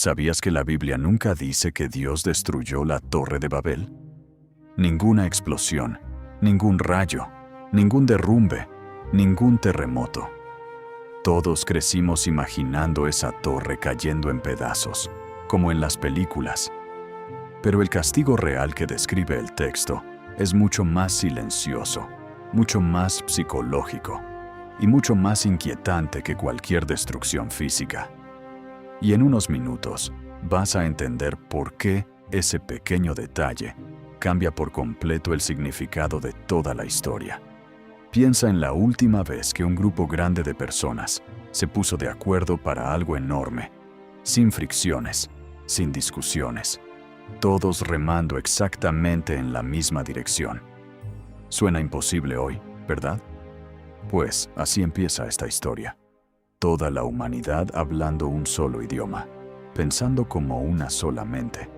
¿Sabías que la Biblia nunca dice que Dios destruyó la Torre de Babel? Ninguna explosión, ningún rayo, ningún derrumbe, ningún terremoto. Todos crecimos imaginando esa torre cayendo en pedazos, como en las películas. Pero el castigo real que describe el texto es mucho más silencioso, mucho más psicológico y mucho más inquietante que cualquier destrucción física. Y en unos minutos vas a entender por qué ese pequeño detalle cambia por completo el significado de toda la historia. Piensa en la última vez que un grupo grande de personas se puso de acuerdo para algo enorme, sin fricciones, sin discusiones, todos remando exactamente en la misma dirección. Suena imposible hoy, ¿verdad? Pues así empieza esta historia. Toda la humanidad hablando un solo idioma, pensando como una sola mente.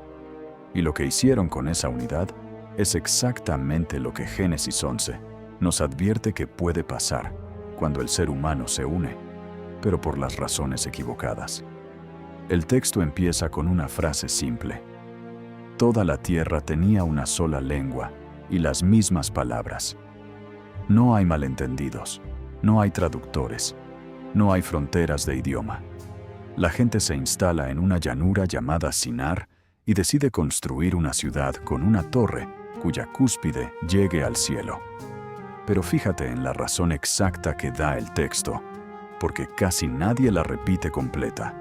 Y lo que hicieron con esa unidad es exactamente lo que Génesis 11 nos advierte que puede pasar cuando el ser humano se une, pero por las razones equivocadas. El texto empieza con una frase simple. Toda la tierra tenía una sola lengua y las mismas palabras. No hay malentendidos, no hay traductores, no hay fronteras de idioma. La gente se instala en una llanura llamada Sinar y decide construir una ciudad con una torre cuya cúspide llegue al cielo. Pero fíjate en la razón exacta que da el texto, porque casi nadie la repite completa.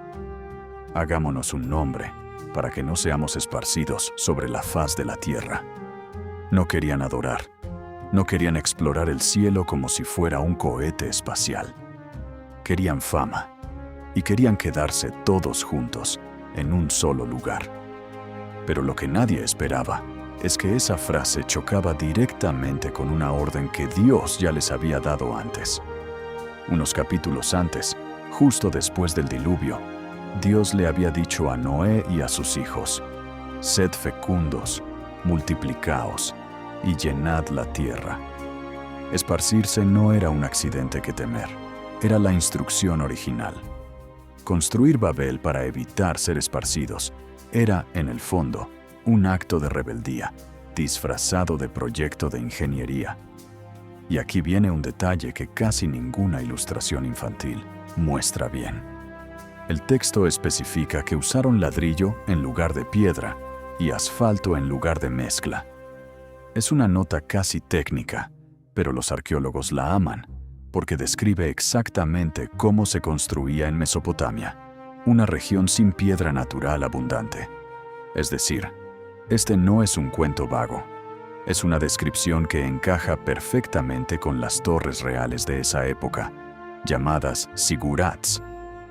Hagámonos un nombre para que no seamos esparcidos sobre la faz de la tierra. No querían adorar, no querían explorar el cielo como si fuera un cohete espacial. Querían fama y querían quedarse todos juntos en un solo lugar. Pero lo que nadie esperaba es que esa frase chocaba directamente con una orden que Dios ya les había dado antes. Unos capítulos antes, justo después del diluvio, Dios le había dicho a Noé y a sus hijos: «Sed fecundos, multiplicaos y llenad la tierra». Esparcirse no era un accidente que temer, era la instrucción original. Construir Babel para evitar ser esparcidos era, en el fondo, un acto de rebeldía, disfrazado de proyecto de ingeniería. Y aquí viene un detalle que casi ninguna ilustración infantil muestra bien. El texto especifica que usaron ladrillo en lugar de piedra y asfalto en lugar de mezcla. Es una nota casi técnica, pero los arqueólogos la aman, porque describe exactamente cómo se construía en Mesopotamia, una región sin piedra natural abundante. Es decir, este no es un cuento vago, es una descripción que encaja perfectamente con las torres reales de esa época, llamadas zigurats,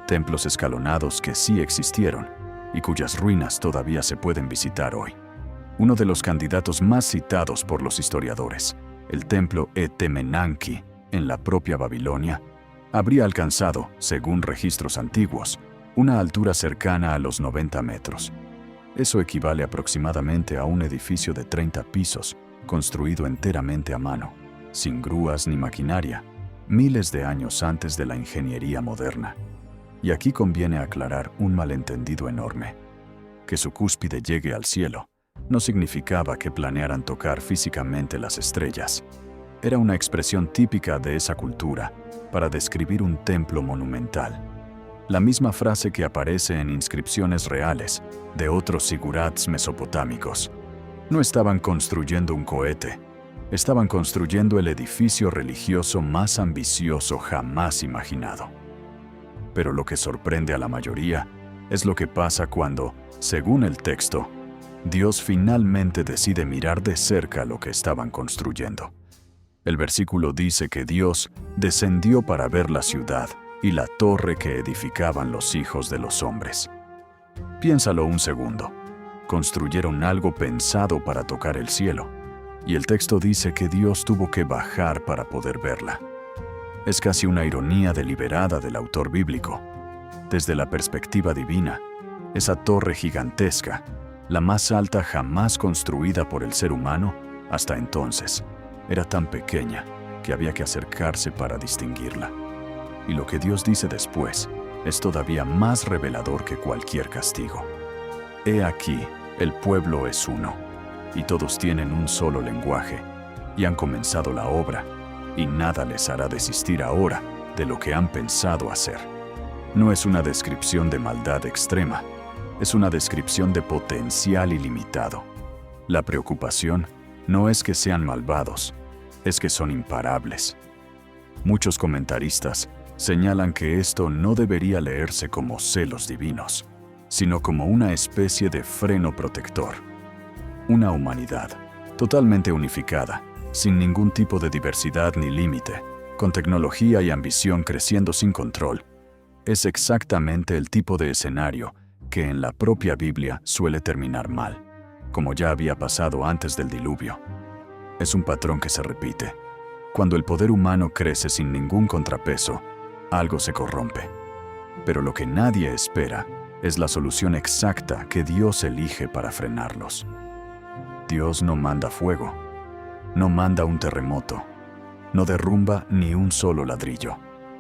templos escalonados que sí existieron y cuyas ruinas todavía se pueden visitar hoy. Uno de los candidatos más citados por los historiadores, el templo Etemenanki, en la propia Babilonia, habría alcanzado, según registros antiguos, una altura cercana a los 90 metros. Eso equivale aproximadamente a un edificio de 30 pisos, construido enteramente a mano, sin grúas ni maquinaria, miles de años antes de la ingeniería moderna. Y aquí conviene aclarar un malentendido enorme. Que su cúspide llegue al cielo no significaba que planearan tocar físicamente las estrellas. Era una expresión típica de esa cultura para describir un templo monumental. La misma frase que aparece en inscripciones reales de otros zigurats mesopotámicos. No estaban construyendo un cohete, estaban construyendo el edificio religioso más ambicioso jamás imaginado. Pero lo que sorprende a la mayoría es lo que pasa cuando, según el texto, Dios finalmente decide mirar de cerca lo que estaban construyendo. El versículo dice que Dios descendió para ver la ciudad y la torre que edificaban los hijos de los hombres. Piénsalo un segundo. Construyeron algo pensado para tocar el cielo, y el texto dice que Dios tuvo que bajar para poder verla. Es casi una ironía deliberada del autor bíblico. Desde la perspectiva divina, esa torre gigantesca, la más alta jamás construida por el ser humano hasta entonces, era tan pequeña que había que acercarse para distinguirla. Y lo que Dios dice después es todavía más revelador que cualquier castigo. He aquí, el pueblo es uno, y todos tienen un solo lenguaje, y han comenzado la obra, y nada les hará desistir ahora de lo que han pensado hacer. No es una descripción de maldad extrema, es una descripción de potencial ilimitado. La preocupación no es que sean malvados, es que son imparables. Muchos comentaristas señalan que esto no debería leerse como celos divinos, sino como una especie de freno protector. Una humanidad totalmente unificada, sin ningún tipo de diversidad ni límite, con tecnología y ambición creciendo sin control, es exactamente el tipo de escenario que en la propia Biblia suele terminar mal, como ya había pasado antes del diluvio. Es un patrón que se repite. Cuando el poder humano crece sin ningún contrapeso, algo se corrompe. Pero lo que nadie espera es la solución exacta que Dios elige para frenarlos. Dios no manda fuego, no manda un terremoto, no derrumba ni un solo ladrillo.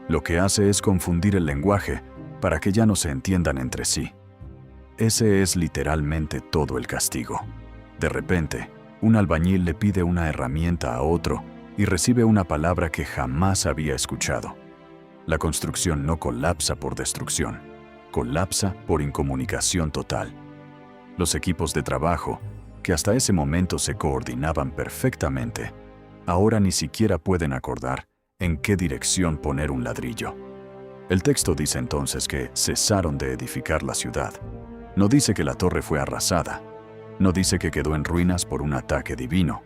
Lo que hace es confundir el lenguaje para que ya no se entiendan entre sí. Ese es literalmente todo el castigo. De repente, un albañil le pide una herramienta a otro y recibe una palabra que jamás había escuchado. La construcción no colapsa por destrucción, colapsa por incomunicación total. Los equipos de trabajo, que hasta ese momento se coordinaban perfectamente, ahora ni siquiera pueden acordar en qué dirección poner un ladrillo. El texto dice entonces que cesaron de edificar la ciudad. No dice que la torre fue arrasada. No dice que quedó en ruinas por un ataque divino.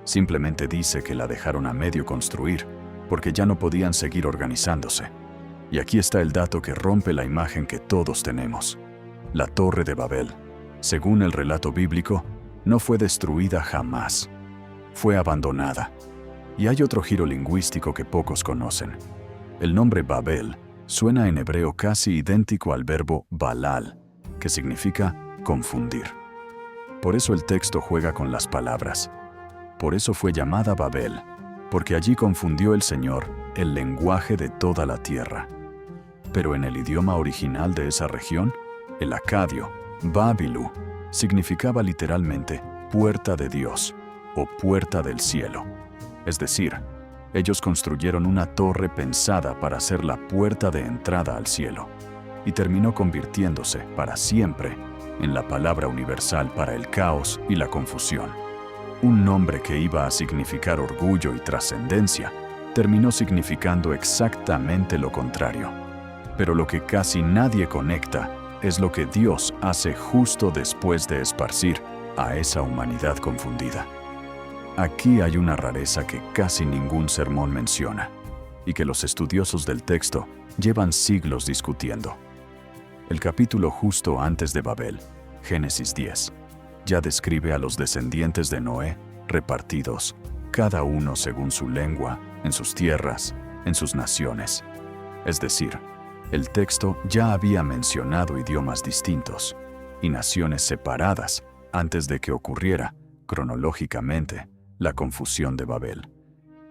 Simplemente dice que la dejaron a medio construir porque ya no podían seguir organizándose. Y aquí está el dato que rompe la imagen que todos tenemos. La Torre de Babel, según el relato bíblico, no fue destruida jamás. Fue abandonada. Y hay otro giro lingüístico que pocos conocen. El nombre Babel suena en hebreo casi idéntico al verbo balal, que significa confundir. Por eso el texto juega con las palabras. Por eso fue llamada Babel, porque allí confundió el Señor el lenguaje de toda la tierra. Pero en el idioma original de esa región, el acadio, Babilu, significaba literalmente puerta de Dios o puerta del cielo. Es decir, ellos construyeron una torre pensada para ser la puerta de entrada al cielo, y terminó convirtiéndose para siempre en la palabra universal para el caos y la confusión. Un nombre que iba a significar orgullo y trascendencia, terminó significando exactamente lo contrario. Pero lo que casi nadie conecta es lo que Dios hace justo después de esparcir a esa humanidad confundida. Aquí hay una rareza que casi ningún sermón menciona, y que los estudiosos del texto llevan siglos discutiendo. El capítulo justo antes de Babel, Génesis 10, ya describe a los descendientes de Noé repartidos, cada uno según su lengua, en sus tierras, en sus naciones. Es decir, el texto ya había mencionado idiomas distintos y naciones separadas antes de que ocurriera, cronológicamente, la confusión de Babel.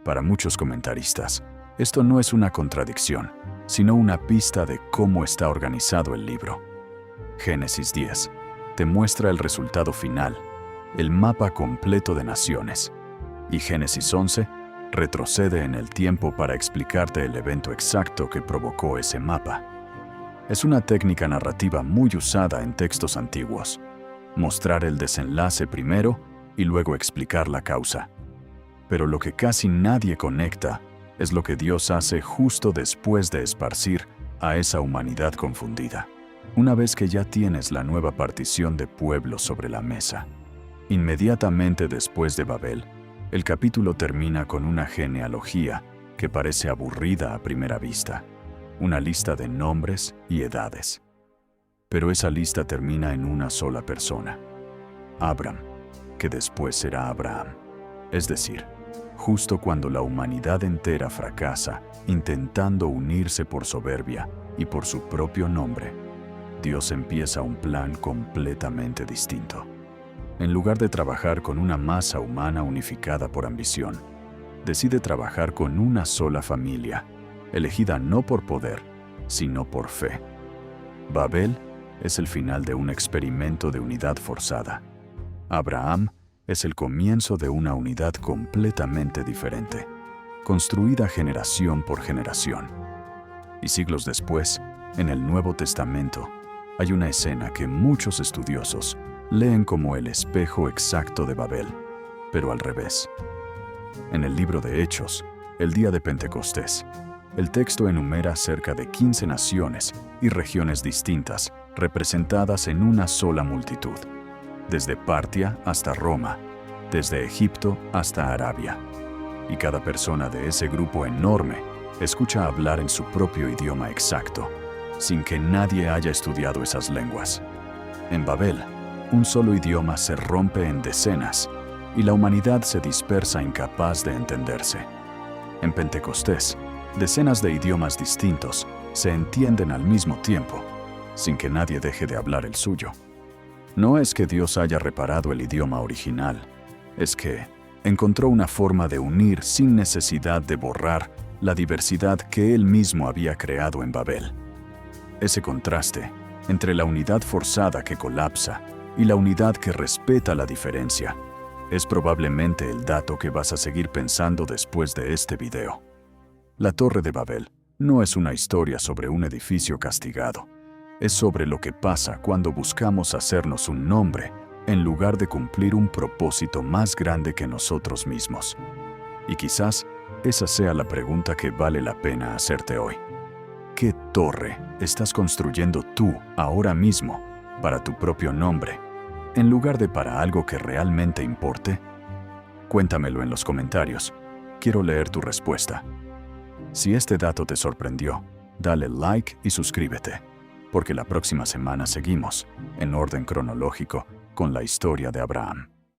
Para muchos comentaristas, esto no es una contradicción, sino una pista de cómo está organizado el libro. Génesis 10 te muestra el resultado final, el mapa completo de naciones, y Génesis 11 retrocede en el tiempo para explicarte el evento exacto que provocó ese mapa. Es una técnica narrativa muy usada en textos antiguos, mostrar el desenlace primero y luego explicar la causa. Pero lo que casi nadie conecta es lo que Dios hace justo después de esparcir a esa humanidad confundida, una vez que ya tienes la nueva partición de pueblos sobre la mesa. Inmediatamente después de Babel, el capítulo termina con una genealogía que parece aburrida a primera vista, una lista de nombres y edades. Pero esa lista termina en una sola persona, Abram, que después será Abraham. Es decir, justo cuando la humanidad entera fracasa intentando unirse por soberbia y por su propio nombre, Dios empieza un plan completamente distinto. En lugar de trabajar con una masa humana unificada por ambición, decide trabajar con una sola familia, elegida no por poder, sino por fe. Babel es el final de un experimento de unidad forzada. Abraham es el comienzo de una unidad completamente diferente, construida generación por generación. Y siglos después, en el Nuevo Testamento, hay una escena que muchos estudiosos leen como el espejo exacto de Babel, pero al revés. En el libro de Hechos, el día de Pentecostés, el texto enumera cerca de 15 naciones y regiones distintas representadas en una sola multitud, desde Partia hasta Roma, desde Egipto hasta Arabia. Y cada persona de ese grupo enorme escucha hablar en su propio idioma exacto, sin que nadie haya estudiado esas lenguas. En Babel, un solo idioma se rompe en decenas y la humanidad se dispersa incapaz de entenderse. En Pentecostés, decenas de idiomas distintos se entienden al mismo tiempo, sin que nadie deje de hablar el suyo. No es que Dios haya reparado el idioma original, es que encontró una forma de unir sin necesidad de borrar la diversidad que Él mismo había creado en Babel. Ese contraste entre la unidad forzada que colapsa y la unidad que respeta la diferencia es probablemente el dato que vas a seguir pensando después de este video. La Torre de Babel no es una historia sobre un edificio castigado. Es sobre lo que pasa cuando buscamos hacernos un nombre en lugar de cumplir un propósito más grande que nosotros mismos. Y quizás esa sea la pregunta que vale la pena hacerte hoy. ¿Qué torre estás construyendo tú ahora mismo para tu propio nombre, en lugar de para algo que realmente importe? Cuéntamelo en los comentarios. Quiero leer tu respuesta. Si este dato te sorprendió, dale like y suscríbete, porque la próxima semana seguimos, en orden cronológico, con la historia de Abraham.